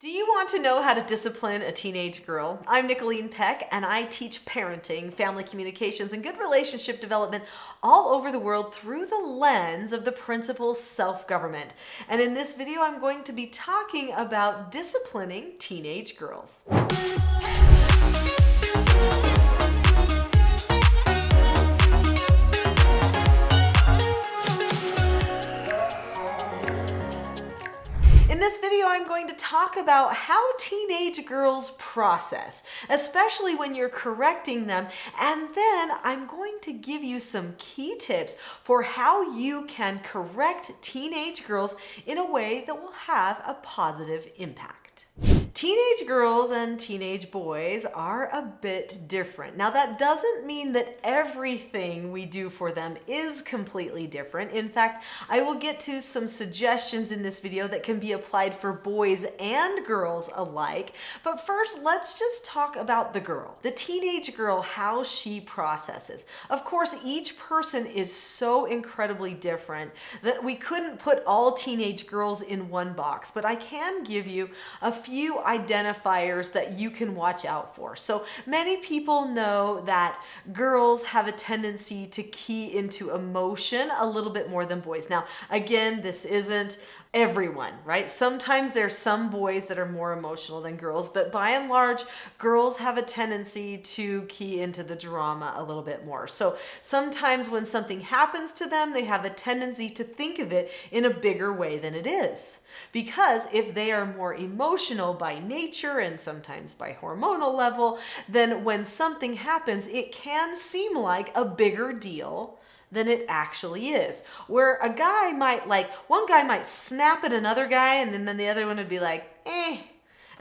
Do you want to know how to discipline a teenage girl? I'm Nicholeen Peck, and I teach parenting, family communications, and good relationship development all over the world through the lens of the principle self-government. And in this video, I'm going to be talking about disciplining teenage girls. In this video, I'm going to talk about how teenage girls process, especially when you're correcting them, and then I'm going to give you some key tips for how you can correct teenage girls in a way that will have a positive impact. Teenage girls and teenage boys are a bit different. Now, that doesn't mean that everything we do for them is completely different. In fact, I will get to some suggestions in this video that can be applied for boys and girls alike. But first, let's just talk about the girl, the teenage girl, how she processes. Of course, each person is so incredibly different that we couldn't put all teenage girls in one box, but I can give you a few identifiers that you can watch out for. So many people know that girls have a tendency to key into emotion a little bit more than boys. Now, again, this isn't everyone, right? Sometimes there's some boys that are more emotional than girls, but by and large, girls have a tendency to key into the drama a little bit more. So sometimes when something happens to them, they have a tendency to think of it in a bigger way than it is. Because if they are more emotional by nature and sometimes by hormonal level, then when something happens, it can seem like a bigger deal than it actually is. Where a guy might one guy might snap at another guy and then the other one would be like,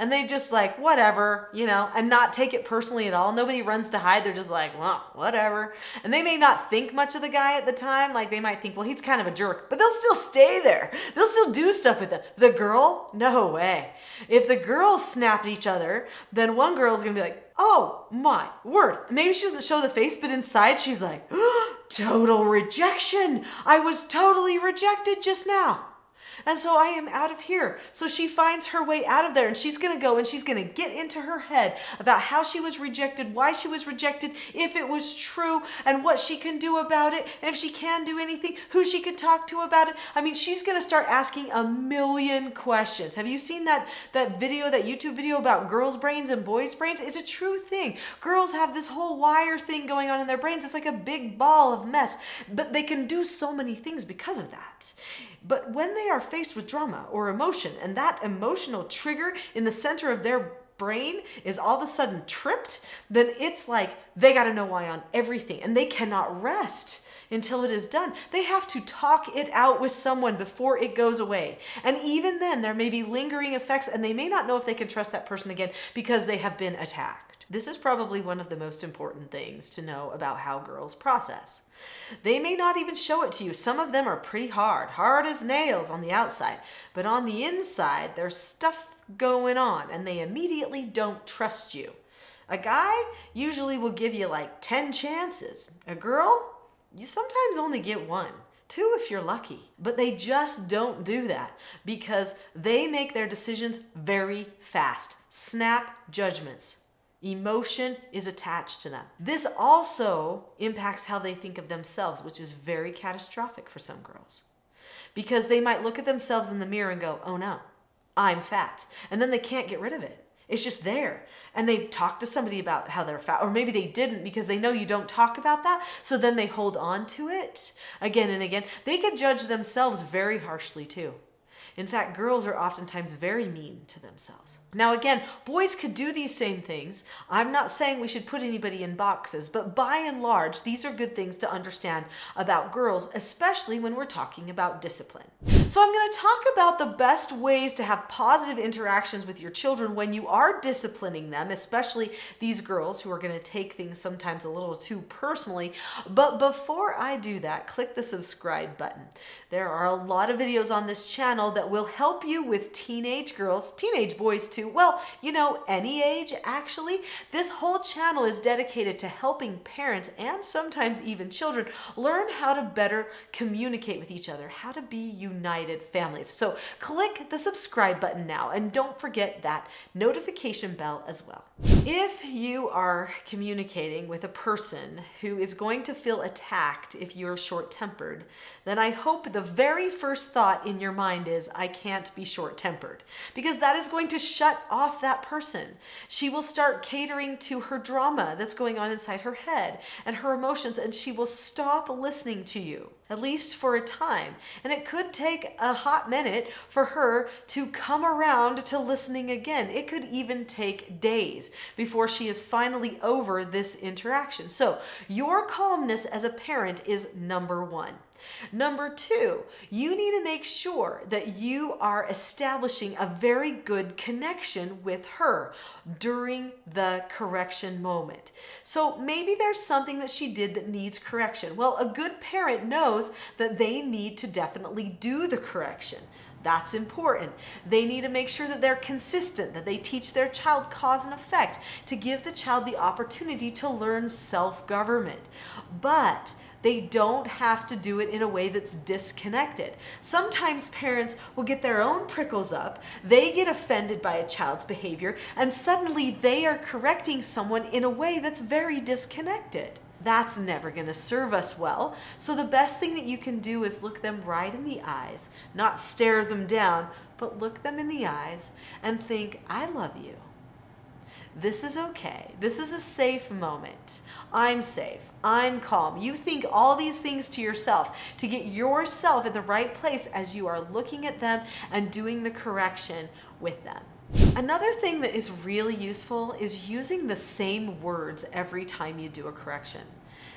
and they just like, whatever, and not take it personally at all. Nobody runs to hide. They're just like, well, whatever. And they may not think much of the guy at the time. Like they might think, well, he's kind of a jerk, but they'll still stay there. They'll still do stuff with them. The girl, no way. If the girls snap at each other, then one girl's gonna be like, oh my word. Maybe she doesn't show the face, but inside she's like, total rejection. I was totally rejected just now. And so I am out of here. So she finds her way out of there and she's going to go and she's going to get into her head about how she was rejected, why she was rejected, if it was true, and what she can do about it. And if she can do anything, who she could talk to about it. I mean, she's going to start asking a million questions. Have you seen that video, that YouTube video about girls' brains and boys' brains? It's a true thing. Girls have this whole wire thing going on in their brains. It's like a big ball of mess, but they can do so many things because of that. But when they are faced with drama or emotion, and that emotional trigger in the center of their brain is all of a sudden tripped, then it's like they got to know why on everything, and they cannot rest until it is done. They have to talk it out with someone before it goes away. And even then, there may be lingering effects, and they may not know if they can trust that person again because they have been attacked. This is probably one of the most important things to know about how girls process. They may not even show it to you. Some of them are pretty hard as nails on the outside, but on the inside, there's stuff going on and they immediately don't trust you. A guy usually will give you like 10 chances. A girl, you sometimes only get 1. 2 if you're lucky. But they just don't do that because they make their decisions very fast. Snap judgments. Emotion is attached to them. This also impacts how they think of themselves, which is very catastrophic for some girls. Because they might look at themselves in the mirror and go, oh no, I'm fat. And then they can't get rid of it. It's just there. And they talk to somebody about how they're fat, or maybe they didn't because they know you don't talk about that. So then they hold on to it again and again. They can judge themselves very harshly too. In fact, girls are oftentimes very mean to themselves. Now again, boys could do these same things. I'm not saying we should put anybody in boxes, but by and large, these are good things to understand about girls, especially when we're talking about discipline. So I'm going to talk about the best ways to have positive interactions with your children when you are disciplining them, especially these girls who are going to take things sometimes a little too personally. But before I do that, click the subscribe button. There are a lot of videos on this channel that will help you with teenage girls, teenage boys too. Well, any age actually. This whole channel is dedicated to helping parents and sometimes even children learn how to better communicate with each other, how to be united united families. So click the subscribe button now, and don't forget that notification bell as well. If you are communicating with a person who is going to feel attacked if you're short-tempered, then I hope the very first thought in your mind is, I can't be short-tempered, because that is going to shut off that person. She will start catering to her drama that's going on inside her head and her emotions, and she will stop listening to you, at least for a time. And it could take a hot minute for her to come around to listening again. It could even take days before she is finally over this interaction. So your calmness as a parent is number one. Number two, you need to make sure that you are establishing a very good connection with her during the correction moment. So maybe there's something that she did that needs correction. Well, a good parent knows that they need to definitely do the correction. That's important. They need to make sure that they're consistent, that they teach their child cause and effect, to give the child the opportunity to learn self-government. But they don't have to do it in a way that's disconnected. Sometimes parents will get their own prickles up, they get offended by a child's behavior, and suddenly they are correcting someone in a way that's very disconnected. That's never going to serve us well. So the best thing that you can do is look them right in the eyes, not stare them down, but look them in the eyes and think, I love you. This is okay. This is a safe moment. I'm safe. I'm calm. You think all these things to yourself to get yourself in the right place as you are looking at them and doing the correction with them. Another thing that is really useful is using the same words every time you do a correction.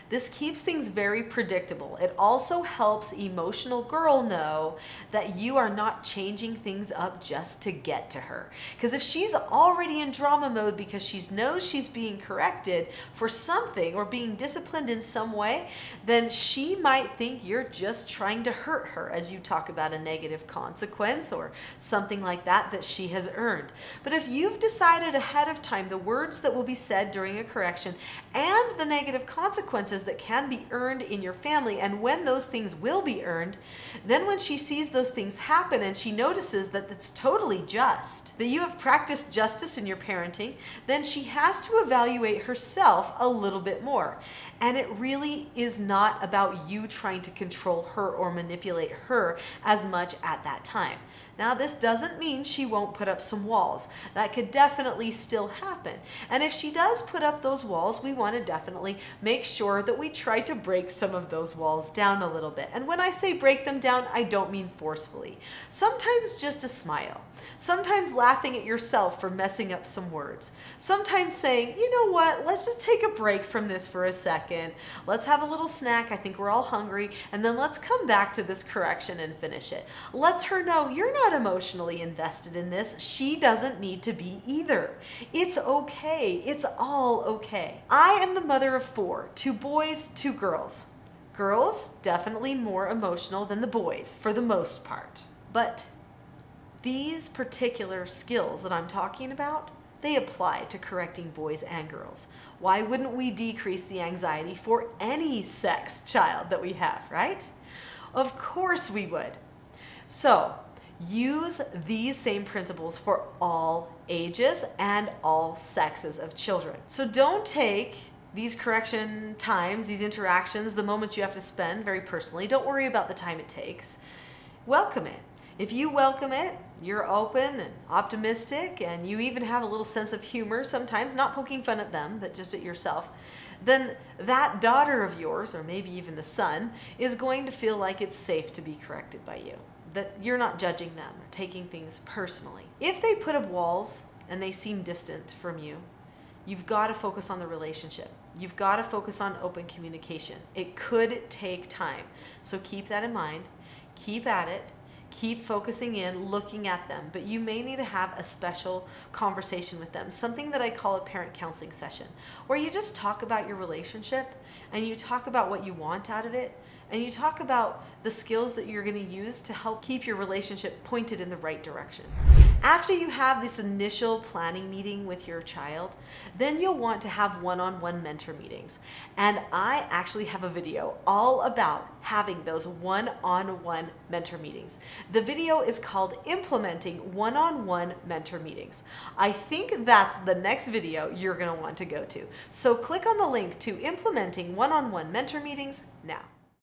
This keeps things very predictable. It also helps emotional girl know that you are not changing things up just to get to her. Because if she's already in drama mode because she knows she's being corrected for something or being disciplined in some way, then she might think you're just trying to hurt her as you talk about a negative consequence or something like that she has earned. But if you've decided ahead of time the words that will be said during a correction and the negative consequences that can be earned in your family and when those things will be earned, then when she sees those things happen and she notices that it's totally just, that you have practiced justice in your parenting, then she has to evaluate herself a little bit more. And it really is not about you trying to control her or manipulate her as much at that time. Now, this doesn't mean she won't put up some walls. That could definitely still happen. And if she does put up those walls, we want to definitely make sure that we try to break some of those walls down a little bit. And when I say break them down, I don't mean forcefully. Sometimes just a smile. Sometimes laughing at yourself for messing up some words. Sometimes saying, you know what, let's just take a break from this for a second. Let's have a little snack. I think we're all hungry. And then let's come back to this correction and finish it. Lets her know you're not emotionally invested in this. She doesn't need to be either. It's okay. It's all okay. I am the mother of 4, 2 boys, 2 girls. Girls, definitely more emotional than the boys for the most part. But these particular skills that I'm talking about, they apply to correcting boys and girls. Why wouldn't we decrease the anxiety for any sex child that we have, right? Of course we would. So use these same principles for all ages and all sexes of children. So don't take these correction times, these interactions, the moments you have to spend very personally. Don't worry about the time it takes. Welcome it. If you welcome it, you're open and optimistic, and you even have a little sense of humor sometimes, not poking fun at them, but just at yourself, then that daughter of yours, or maybe even the son, is going to feel like it's safe to be corrected by you, that you're not judging them or taking things personally. If they put up walls and they seem distant from you, you've got to focus on the relationship. You've got to focus on open communication. It could take time. So keep that in mind. Keep at it. Keep focusing in, looking at them, but you may need to have a special conversation with them, something that I call a parent counseling session, where you just talk about your relationship and you talk about what you want out of it, and you talk about the skills that you're going to use to help keep your relationship pointed in the right direction. After you have this initial planning meeting with your child, then you'll want to have one-on-one mentor meetings. And I actually have a video all about having those one-on-one mentor meetings. The video is called Implementing One-on-One Mentor Meetings. I think that's the next video you're going to want to go to. So click on the link to Implementing One-on-One Mentor Meetings now.